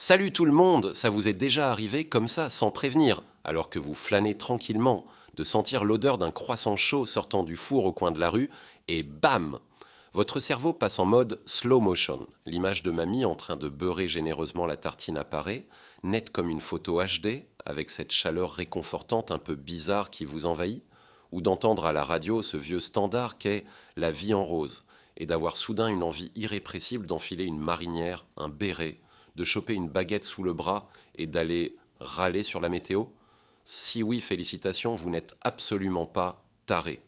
Salut tout le monde, ça vous est déjà arrivé comme ça, sans prévenir, alors que vous flânez tranquillement, de sentir l'odeur d'un croissant chaud sortant du four au coin de la rue, et bam! Votre cerveau passe en mode slow motion. L'image de mamie en train de beurrer généreusement la tartine apparaît, nette comme une photo HD, avec cette chaleur réconfortante un peu bizarre qui vous envahit, ou d'entendre à la radio ce vieux standard qu'est La vie en rose, et d'avoir soudain une envie irrépressible d'enfiler une marinière, un béret, de choper une baguette sous le bras et d'aller râler sur la météo? Si oui, félicitations, vous n'êtes absolument pas taré.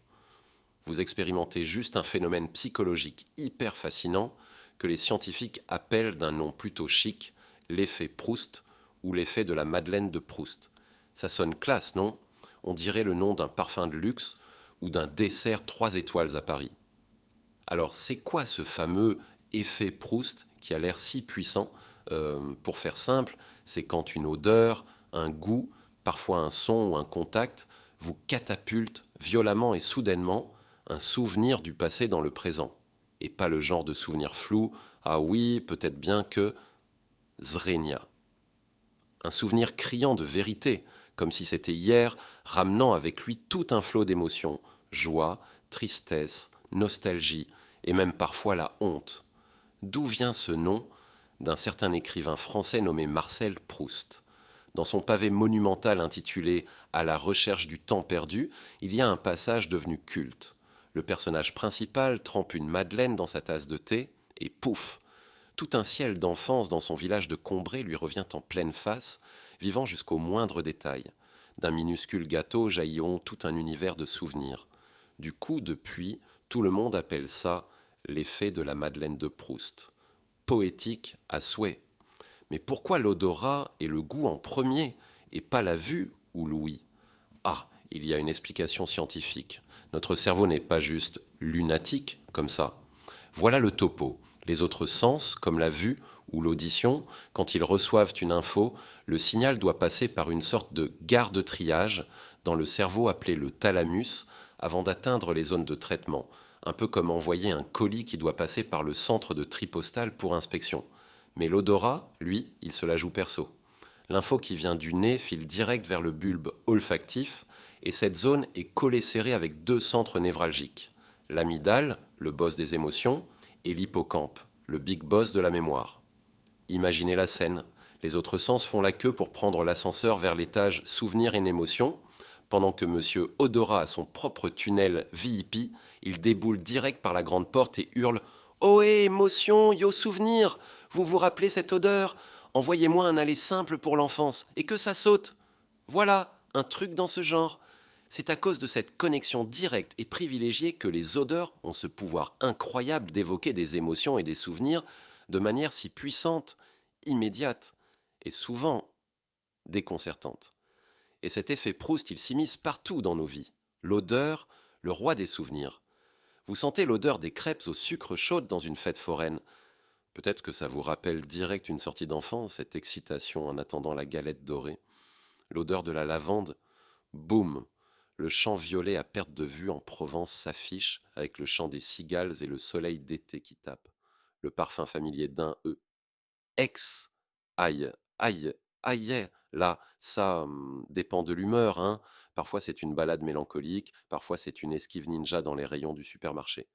Vous expérimentez juste un phénomène psychologique hyper fascinant que les scientifiques appellent d'un nom plutôt chic l'effet Proust ou l'effet de la Madeleine de Proust. Ça sonne classe, non? On dirait le nom d'un parfum de luxe ou d'un dessert 3 étoiles à Paris. Alors, c'est quoi ce fameux effet Proust qui a l'air si puissant? Pour faire simple, c'est quand une odeur, un goût, parfois un son ou un contact vous catapulte violemment et soudainement un souvenir du passé dans le présent. Et pas le genre de souvenir flou, ah oui, peut-être bien que Zrenia. Un souvenir criant de vérité, comme si c'était hier, ramenant avec lui tout un flot d'émotions, joie, tristesse, nostalgie, et même parfois la honte. D'où vient ce nom d'un certain écrivain français nommé Marcel Proust? Dans son pavé monumental intitulé À la recherche du temps perdu, il y a un passage devenu culte. Le personnage principal trempe une madeleine dans sa tasse de thé, et pouf! Tout un ciel d'enfance dans son village de Combray lui revient en pleine face, vivant jusqu'au moindre détail. D'un minuscule gâteau jailliront tout un univers de souvenirs. Du coup, depuis, tout le monde appelle ça l'effet de la Madeleine de Proust. Poétique à souhait. Mais pourquoi l'odorat et le goût en premier, et pas la vue ou l'ouïe? Ah, il y a une explication scientifique. Notre cerveau n'est pas juste lunatique comme ça. Voilà le topo. Les autres sens, comme la vue ou l'audition, quand ils reçoivent une info, le signal doit passer par une sorte de gare de triage dans le cerveau appelé le thalamus avant d'atteindre les zones de traitement, un peu comme envoyer un colis qui doit passer par le centre de tri postal pour inspection. Mais l'odorat, lui, il se la joue perso. L'info qui vient du nez file direct vers le bulbe olfactif et cette zone est collée serrée avec deux centres névralgiques. L'amygdale, le boss des émotions, et l'hippocampe, le big boss de la mémoire. Imaginez la scène. Les autres sens font la queue pour prendre l'ascenseur vers l'étage souvenir et émotion. Pendant que Monsieur Odorat a son propre tunnel VIP, il déboule direct par la grande porte et hurle Ohé, émotion, yo souvenir! Vous vous rappelez cette odeur? Envoyez-moi un aller simple pour l'enfance, et que ça saute! Voilà, un truc dans ce genre. C'est à cause de cette connexion directe et privilégiée que les odeurs ont ce pouvoir incroyable d'évoquer des émotions et des souvenirs de manière si puissante, immédiate et souvent déconcertante. Et cet effet Proust, il s'immisce partout dans nos vies. L'odeur, le roi des souvenirs. Vous sentez l'odeur des crêpes au sucre chaudes dans une fête foraine. Peut-être que ça vous rappelle direct une sortie d'enfance, cette excitation en attendant la galette dorée. L'odeur de la lavande, boum! Le champ violet à perte de vue en Provence s'affiche avec le chant des cigales et le soleil d'été qui tape. Le parfum familier d'un ex. Aïe, aïe, aïe. Là, ça dépend de l'humeur, hein. Parfois c'est une balade mélancolique, parfois c'est une esquive ninja dans les rayons du supermarché.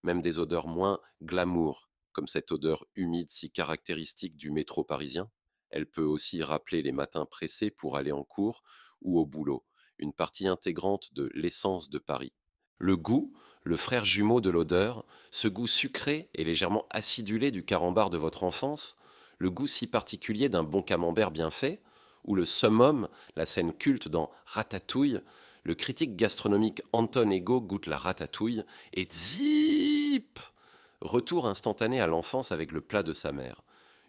Même des odeurs moins glamour, comme cette odeur humide si caractéristique du métro parisien. Elle peut aussi rappeler les matins pressés pour aller en cours ou au boulot, une partie intégrante de l'essence de Paris. Le goût, le frère jumeau de l'odeur, ce goût sucré et légèrement acidulé du carambar de votre enfance, le goût si particulier d'un bon camembert bien fait, ou le summum, la scène culte dans Ratatouille, le critique gastronomique Anton Ego goûte la ratatouille et zip! Retour instantané à l'enfance avec le plat de sa mère.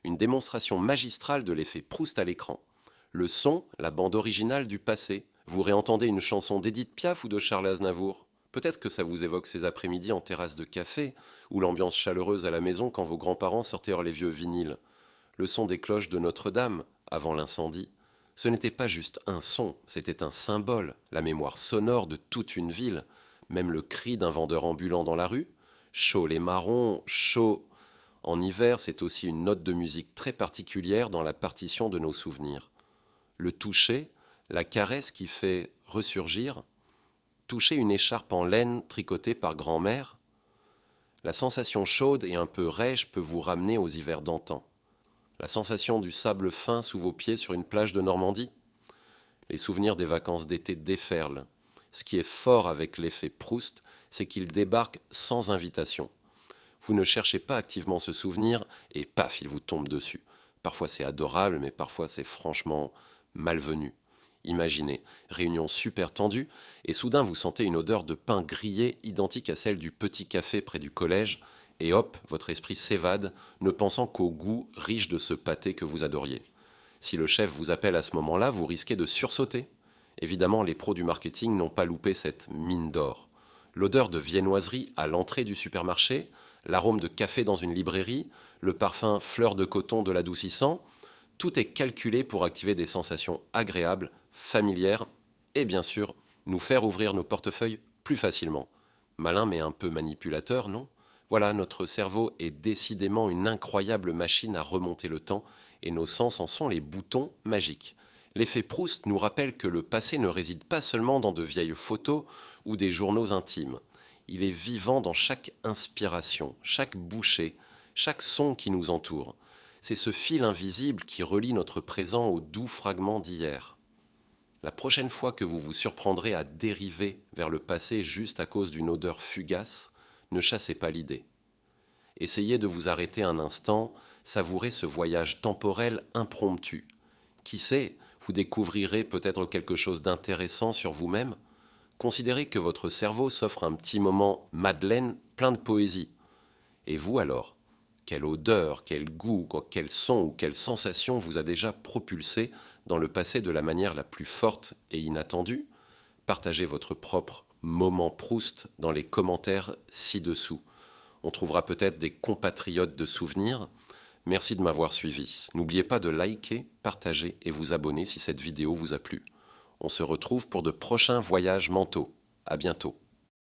Une démonstration magistrale de l'effet Proust à l'écran. Le son, la bande originale du passé. Vous réentendez une chanson d'Édith Piaf ou de Charles Aznavour. Peut-être que ça vous évoque ces après-midi en terrasse de café, ou l'ambiance chaleureuse à la maison quand vos grands-parents sortaient hors les vieux vinyles. Le son des cloches de Notre-Dame, avant l'incendie. Ce n'était pas juste un son, c'était un symbole, la mémoire sonore de toute une ville, même le cri d'un vendeur ambulant dans la rue. Chaud les marrons, chaud. En hiver, c'est aussi une note de musique très particulière dans la partition de nos souvenirs. Le toucher, la caresse qui fait ressurgir, toucher une écharpe en laine tricotée par grand-mère, la sensation chaude et un peu rêche peut vous ramener aux hivers d'antan. La sensation du sable fin sous vos pieds sur une plage de Normandie. Les souvenirs des vacances d'été déferlent. Ce qui est fort avec l'effet Proust, c'est qu'il débarque sans invitation. Vous ne cherchez pas activement ce souvenir et paf, il vous tombe dessus. Parfois c'est adorable, mais parfois c'est franchement malvenu. Imaginez, réunion super tendue, et soudain vous sentez une odeur de pain grillé identique à celle du petit café près du collège, et hop, votre esprit s'évade, ne pensant qu'au goût riche de ce pâté que vous adoriez. Si le chef vous appelle à ce moment-là, vous risquez de sursauter. Évidemment, les pros du marketing n'ont pas loupé cette mine d'or. L'odeur de viennoiserie à l'entrée du supermarché, l'arôme de café dans une librairie, le parfum fleur de coton de l'adoucissant, tout est calculé pour activer des sensations agréables, familières et bien sûr nous faire ouvrir nos portefeuilles plus facilement. Malin mais un peu manipulateur, non? Voilà, notre cerveau est décidément une incroyable machine à remonter le temps et nos sens en sont les boutons magiques. L'effet Proust nous rappelle que le passé ne réside pas seulement dans de vieilles photos ou des journaux intimes. Il est vivant dans chaque inspiration, chaque bouchée, chaque son qui nous entoure. C'est ce fil invisible qui relie notre présent aux doux fragments d'hier. La prochaine fois que vous vous surprendrez à dériver vers le passé juste à cause d'une odeur fugace, ne chassez pas l'idée. Essayez de vous arrêter un instant, savourer ce voyage temporel impromptu. Qui sait, vous découvrirez peut-être quelque chose d'intéressant sur vous-même. Considérez que votre cerveau s'offre un petit moment Madeleine plein de poésie. Et vous alors? Quelle odeur, quel goût, quel son ou quelle sensation vous a déjà propulsé dans le passé de la manière la plus forte et inattendue? Partagez votre propre moment Proust dans les commentaires ci-dessous. On trouvera peut-être des compatriotes de souvenirs. Merci de m'avoir suivi. N'oubliez pas de liker, partager et vous abonner si cette vidéo vous a plu. On se retrouve pour de prochains voyages mentaux. À bientôt.